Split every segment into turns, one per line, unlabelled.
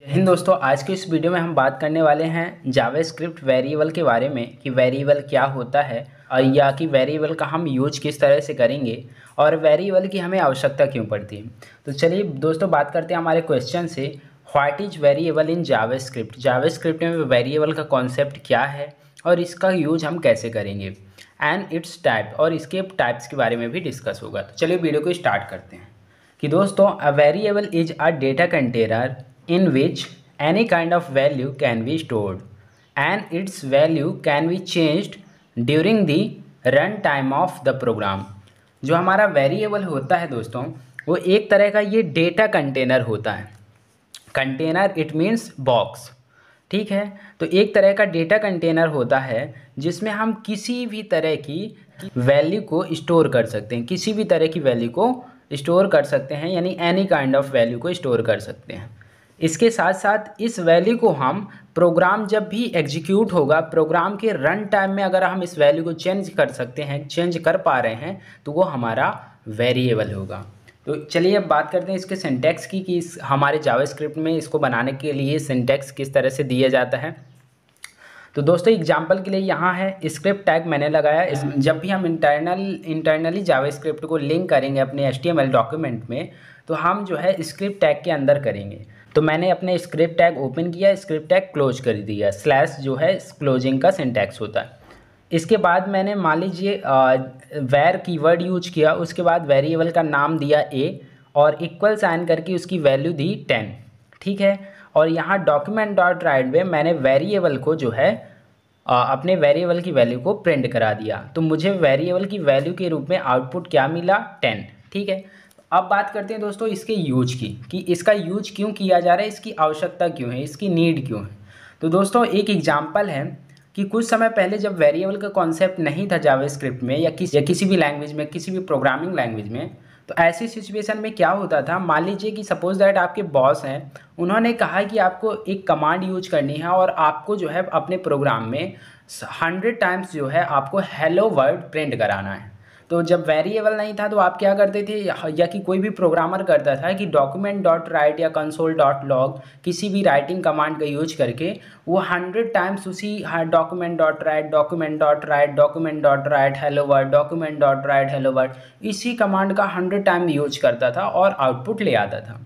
हिंद दोस्तों, आज की इस वीडियो में हम बात करने वाले हैं जावास्क्रिप्ट वेरिएबल के बारे में कि वेरिएबल क्या होता है या कि वेरिएबल का हम यूज किस तरह से करेंगे और वेरिएबल की हमें आवश्यकता क्यों पड़ती है। तो चलिए दोस्तों बात करते हैं हमारे क्वेश्चन से। What is variable in JavaScript. JavaScript में वेरिएबल का कॉन्सेप्ट क्या है और इसका यूज हम कैसे करेंगे एंड इट्स टाइप, और इसके टाइप्स के बारे में भी डिस्कस होगा। तो चलिए वीडियो को स्टार्ट करते हैं कि दोस्तों a variable is a data container in which any kind of value can be stored and its value can be changed during the run time of the program। जो हमारा वेरिएबल होता है दोस्तों, वो एक तरह का ये डेटा कंटेनर होता है। कंटेनर इट मीन्स बॉक्स, ठीक है। तो एक तरह का डेटा कंटेनर होता है जिसमें हम किसी भी तरह की वैल्यू को स्टोर कर सकते हैं, किसी भी तरह की वैल्यू को स्टोर कर सकते हैं, यानी एनी काइंड ऑफ वैल्यू को स्टोर कर सकते हैं। इसके साथ साथ इस वैल्यू को हम प्रोग्राम जब भी एग्जीक्यूट होगा, प्रोग्राम के रन टाइम में अगर हम इस वैल्यू को चेंज कर सकते हैं, चेंज कर पा रहे हैं, तो वो हमारा वेरिएबल होगा। तो चलिए अब बात करते हैं इसके सिंटैक्स की कि इस हमारे जावास्क्रिप्ट में इसको बनाने के लिए सिंटैक्स किस तरह से दिया जाता है। तो दोस्तों एग्जांपल के लिए यहाँ है स्क्रिप्ट टैग मैंने लगाया। जब भी हम इंटरनली जावास्क्रिप्ट को लिंक करेंगे अपने HTML डॉक्यूमेंट में, तो हम जो है स्क्रिप्ट टैग के अंदर करेंगे। तो मैंने अपने स्क्रिप्ट टैग ओपन किया, स्क्रिप्ट टैग क्लोज कर दिया। स्लैश जो है क्लोजिंग का सिंटैक्स होता है। इसके बाद मैंने मान लीजिए वैर कीवर्ड यूज किया, उसके बाद वेरिएबल का नाम दिया a और इक्वल साइन करके उसकी वैल्यू दी 10, ठीक है। और यहाँ डॉक्यूमेंट डॉट राइट में मैंने वेरिएबल को जो है अपने वेरिएबल की वैल्यू को प्रिंट करा दिया। तो मुझे वेरिएबल की वैल्यू के रूप में आउटपुट क्या मिला, 10, ठीक है। अब बात करते हैं दोस्तों इसके यूज की कि इसका यूज क्यों किया जा रहा है, इसकी आवश्यकता क्यों है, इसकी नीड क्यों है। तो दोस्तों एक एग्जांपल है कि कुछ समय पहले जब वेरिएबल का कॉन्सेप्ट नहीं था जावास्क्रिप्ट में या किसी भी लैंग्वेज में, किसी भी प्रोग्रामिंग लैंग्वेज में, तो ऐसी सिचुएशन में क्या होता था, मान लीजिए कि सपोज दैट आपके बॉस हैं, उन्होंने कहा कि आपको एक कमांड यूज करनी है और आपको जो है अपने प्रोग्राम में 100 टाइम्स जो है आपको हेलो वर्ड प्रिंट कराना है। तो जब वेरिएबल नहीं था तो आप क्या करते थे, या कि कोई भी प्रोग्रामर करता था कि डॉक्यूमेंट डॉट राइट या कंसोल डॉट लॉग किसी भी राइटिंग कमांड का यूज करके वो 100 टाइम्स उसी document dot right, document dot right, document dot right hello word, document dot right hello word, इसी कमांड का 100 टाइम यूज करता था और आउटपुट ले आता था।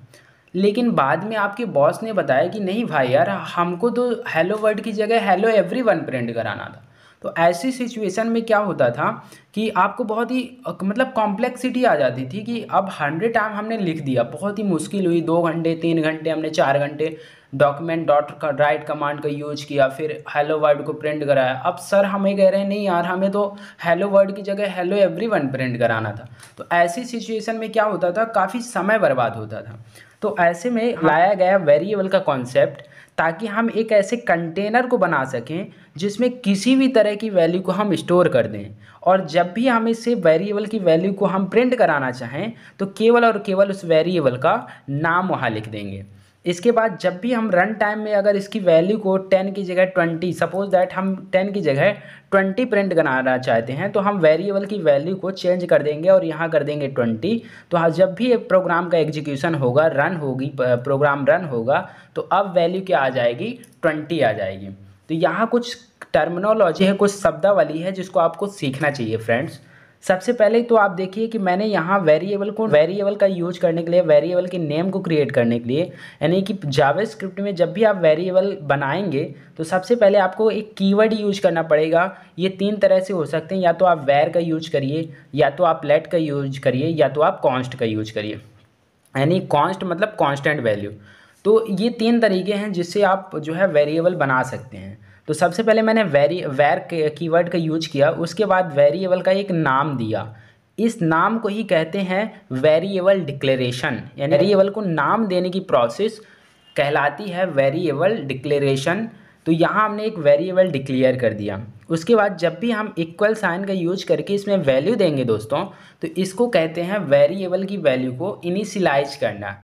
लेकिन बाद में आपके बॉस ने बताया कि नहीं भाई यार, हमको तो हेलो वर्ड की जगह हेलो एवरीवन प्रिंट कराना था। तो ऐसी सिचुएशन में क्या होता था कि आपको बहुत ही मतलब कॉम्प्लेक्सिटी आ जाती थी कि अब 100 टाइम हमने लिख दिया, बहुत ही मुश्किल हुई, 2 घंटे 3 घंटे हमने 4 घंटे डॉक्यूमेंट डॉट राइट कमांड का यूज किया, फिर हेलो वर्ड को प्रिंट कराया। अब सर हमें कह रहे हैं नहीं यार, हमें तो हेलो वर्ड की जगह हेलो एवरीवन प्रिंट कराना था। तो ऐसी सिचुएशन में क्या होता था, काफ़ी समय बर्बाद होता था। तो ऐसे में लाया गया वेरिएबल का कॉन्सेप्ट ताकि हम एक ऐसे कंटेनर को बना सकें जिसमें किसी भी तरह की वैल्यू को हम स्टोर कर दें, और जब भी हम इसे वेरिएबल की वैल्यू को हम प्रिंट कराना चाहें तो केवल और केवल उस वेरिएबल का नाम वहाँ लिख देंगे। इसके बाद जब भी हम रन टाइम में अगर इसकी वैल्यू को 10 की जगह 20, सपोज दैट हम 10 की जगह 20 प्रिंट कराना चाहते हैं, तो हम वेरिएबल की वैल्यू को चेंज कर देंगे और यहाँ कर देंगे 20। तो हाँ, जब भी एक प्रोग्राम का एग्जीक्यूशन होगा, रन होगी, प्रोग्राम रन होगा, तो अब वैल्यू क्या आ जाएगी, 20 आ जाएगी। तो यहाँ कुछ टर्मिनोलॉजी है, कुछ शब्दावली है जिसको आपको सीखना चाहिए फ्रेंड्स। सबसे पहले तो आप देखिए कि मैंने यहाँ वेरिएबल का यूज करने के लिए, वेरिएबल के नेम को क्रिएट करने के लिए, यानी कि जावास्क्रिप्ट में जब भी आप वेरिएबल बनाएंगे तो सबसे पहले आपको एक कीवर्ड यूज करना पड़ेगा। ये 3 तरह से हो सकते हैं, या तो आप वैर का यूज करिए, या तो आप लेट का यूज करिए, या तो आप कॉन्स्ट का यूज करिए। यानी कॉन्स्ट मतलब कांस्टेंट वैल्यू। तो ये 3 तरीके हैं जिससे आप जो है वेरिएबल बना सकते हैं। तो सबसे पहले मैंने वैर कीवर्ड का यूज किया, उसके बाद वेरिएबल का एक नाम दिया। इस नाम को ही कहते हैं वेरिएबल डिक्लेरेशन, यानी वेरिएबल को नाम देने की प्रोसेस कहलाती है वेरिएबल डिक्लेरेशन। तो यहाँ हमने एक वेरिएबल डिक्लेयर कर दिया। उसके बाद जब भी हम इक्वल साइन का यूज करके इसमें वैल्यू देंगे दोस्तों, तो इसको कहते हैं वेरिएबल की वैल्यू को इनिशियलाइज करना।